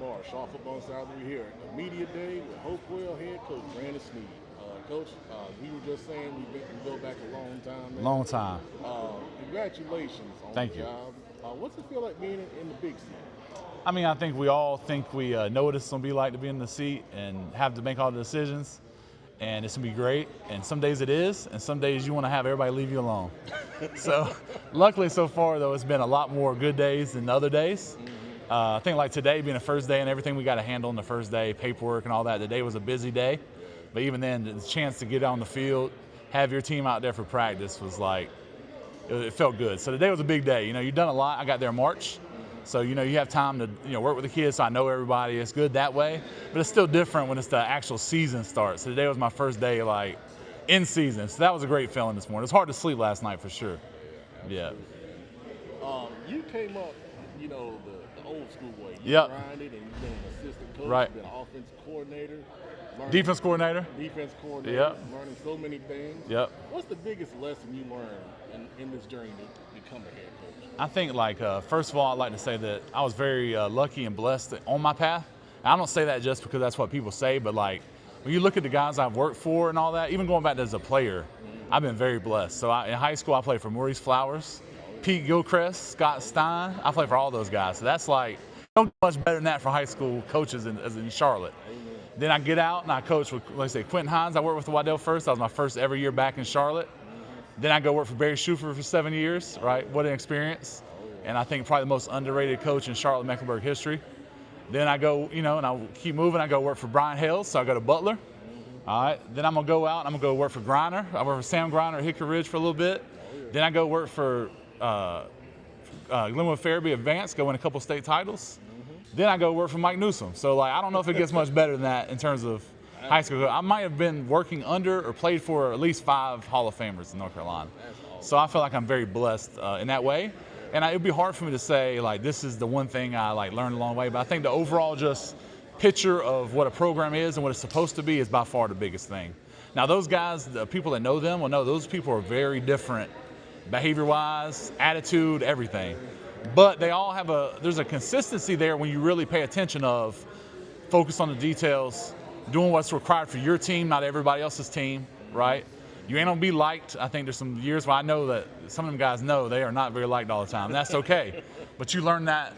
Marsh, our football side. We're here at the media day with Hopewell head coach Brandon Sneed. Coach, we were just saying we go back a long time. Man. Long time. Congratulations on Thank the you. job. What's it feel like being in the big seat? I mean, I think we all think we know what it's going to be like to be in the seat and have to make all the decisions. And it's going to be great. And some days it is, and some days you want to have everybody leave you alone. So luckily so far, though, it's been a lot more good days than other days. I think like today being the first day and everything we got to handle on the first day, paperwork and all that, today was a busy day. But even then, the chance to get on the field, have your team out there for practice was like, it felt good. So today was a big day. You know, you've done a lot. I got there in March. So, you know, you have time to, work with the kids, so I know everybody. It's good that way. But it's still different when it's the actual season starts. So today was my first day, like, in season. So that was a great feeling this morning. It was hard to sleep last night for sure. Yeah. You came up, the old school way. You Yep. grinded and you've been an assistant coach. Right. You've been an offensive coordinator. Defense coordinator. Yep. Learning so many things. Yep. What's the biggest lesson you learned in this journey to become a head coach? I think, first of all, I'd like to say that I was very lucky and blessed on my path. And I don't say that just because that's what people say, but, when you look at the guys I've worked for and all that, even going back as a player, I've been very blessed. So in high school, I played for Maurice Flowers, Pete Gilchrist, Scott Stein. I played for all those guys. So that's don't get much better than that for high school coaches in Charlotte. Then I get out and I coach with, Quentin Hines. I worked with Waddell first. That was my first ever year back in Charlotte. Then I go work for Barry Schufer for 7 years, right? What an experience. And I think probably the most underrated coach in Charlotte Mecklenburg history. Then I go, and I keep moving. I go work for Brian Hales, so I go to Butler. All right. Then I'm going to go out and I'm going to go work for Griner. I work for Sam Griner at Hickory Ridge for a little bit. Then I go work for Glenwood Fairby Advanced, go win a couple state titles. Then I go work for Mike Newsom. So, I don't know if it gets much better than that in terms of high school. I might have been working under or played for at least 5 Hall of Famers in North Carolina. So I feel like I'm very blessed in that way. And it would be hard for me to say, this is the one thing I, learned along the way. But I think the overall just picture of what a program is and what it's supposed to be is by far the biggest thing. Now, those guys, the people that know them will know those people are very different behavior-wise, attitude, everything. But they all have there's a consistency there when you really pay attention of focus on the details, doing what's required for your team, not everybody else's team, right? You ain't gonna be liked. I think there's some years where I know that some of them guys know they are not very liked all the time. And that's okay. But you learn that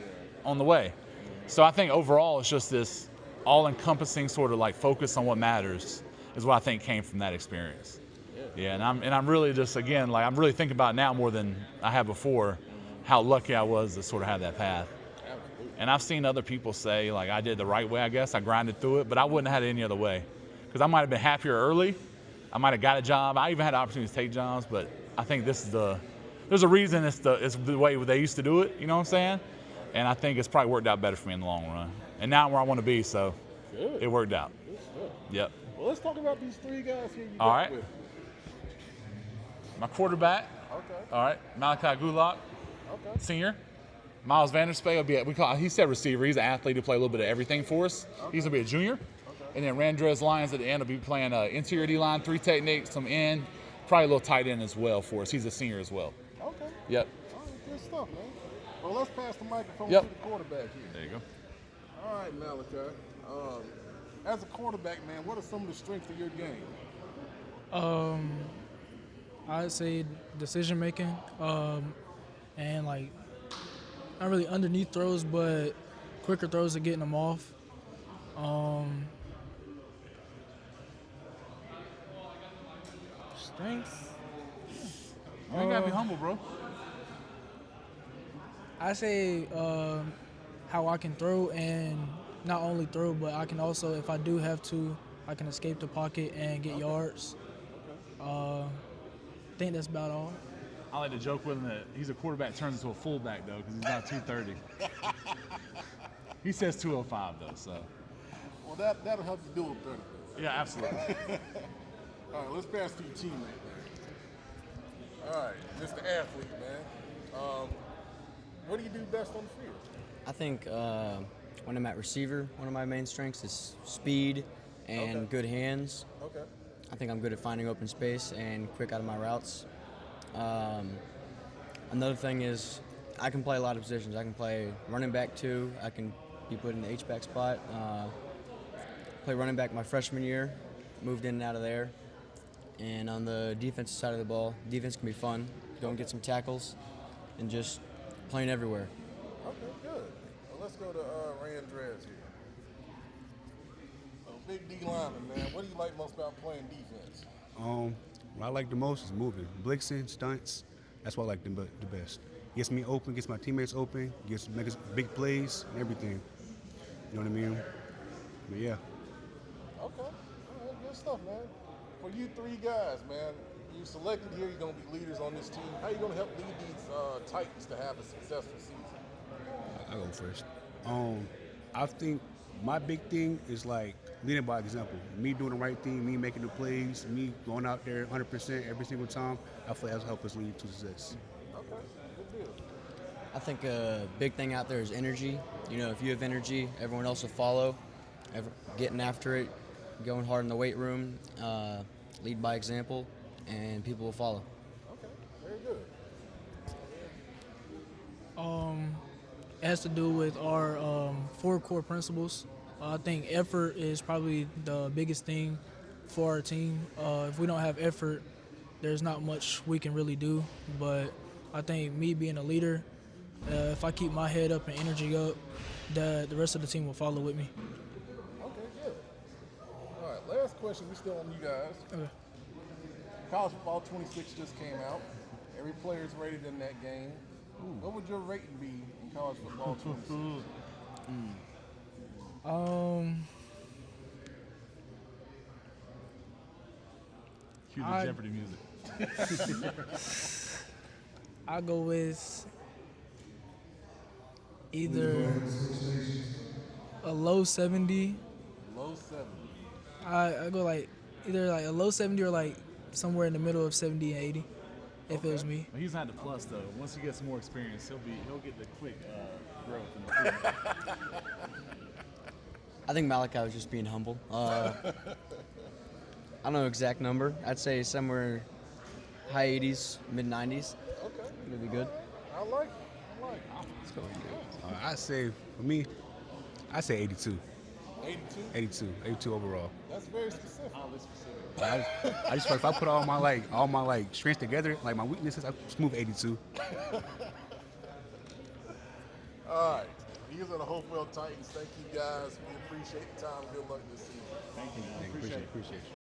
on the way. So I think overall it's just this all-encompassing sort of focus on what matters is what I think came from that experience. Yeah, and I'm really just, again, I'm really thinking about it now more than I have before, how lucky I was to sort of have that path. And I've seen other people say, I did the right way, I guess. I grinded through it, but I wouldn't have had it any other way. Because I might have been happier early. I might have got a job. I even had the opportunity to take jobs, but I think there's a reason it's the way they used to do it, you know what I'm saying? And I think it's probably worked out better for me in the long run. And now I'm where I want to be, so Good. It worked out. Good stuff. Yep. Well, let's talk about these 3 guys here you All got right. with. My quarterback. Okay. All right. Malachi Gulak, Okay. senior. Miles Vanderspay will be he said receiver. He's an athlete who play a little bit of everything for us. He's gonna be a junior. Okay. And then Randrez Lyons at the end will be playing interior D-line, 3 technique, some end, probably a little tight end as well for us. He's a senior as well. Okay. Yep. All right, good stuff, man. Well, let's pass the microphone Yep. to the quarterback here. There you go. All right, Malachi. As a quarterback, man, what are some of the strengths of your game? I'd say decision making, and not really underneath throws, but quicker throws of getting them off. Strengths. You ain't gotta be humble, bro. I say how I can throw, and not only throw, but I can also, if I do have to, I can escape the pocket and get yards. I think that's about all. I like to joke with him that he's a quarterback turns into a fullback though, because he's not 230. He says 205 though, so. Well, that'll help you do it better. Yeah, absolutely. All right, let's pass to your teammate, man. All right, Mr. Athlete, man. What do you do best on the field? I think when I'm at receiver, one of my main strengths is speed and good hands. Okay. I think I'm good at finding open space and quick out of my routes. Another thing is I can play a lot of positions. I can play running back too. I can be put in the H-back spot. Play running back my freshman year, moved in and out of there. And on the defensive side of the ball, defense can be fun. Go and get some tackles and just playing everywhere. Okay, good. Well, let's go to Randrez here. So, big D lineman, man. What do you like most about playing defense? What I like the most is moving, blitzing, stunts. That's what I like the best. Gets me open, gets my teammates open, makes big plays and everything. You know what I mean? But yeah. Okay. All right, good stuff, man. For you three guys, man, you selected here, you're going to be leaders on this team. How are you going to help lead these Titans to have a successful season? I'll go first. I think my big thing is like leading by example. Me doing the right thing, me making the plays, me going out there 100% every single time. I feel that'll help us lead to success. Okay, good deal. I think a big thing out there is energy. You know, if you have energy, everyone else will follow. Getting after it, going hard in the weight room, lead by example, and people will follow. Okay, very good. It has to do with our 4 core principles. I think effort is probably the biggest thing for our team. If we don't have effort, there's not much we can really do. But I think me being a leader, if I keep my head up and energy up, the rest of the team will follow with me. Okay, good. All right, last question. We're still on you guys. Okay. College football 26 just came out. Every player is rated in that game. What would your rating be in college football 26? Cue the Jeopardy music. I go with either a low 70. Low 70. I go like either like a low 70 or like somewhere in the middle of 70 and 80, if it was me. He's not the plus though. Once he gets some more experience, he'll get the quick growth and improvement. I think Malachi was just being humble. I don't know exact number. I'd say somewhere high 80s, mid 90s. Okay. It'll be good. I like it. Let's go. I say, for me, I say 82. 82? 82 overall. That's very specific. I just feel like if I put all my strengths together, like my weaknesses, I just move 82. All right. These are the Hopewell Titans. Thank you guys. We appreciate the time. Good luck this season. Thank you. Appreciate it.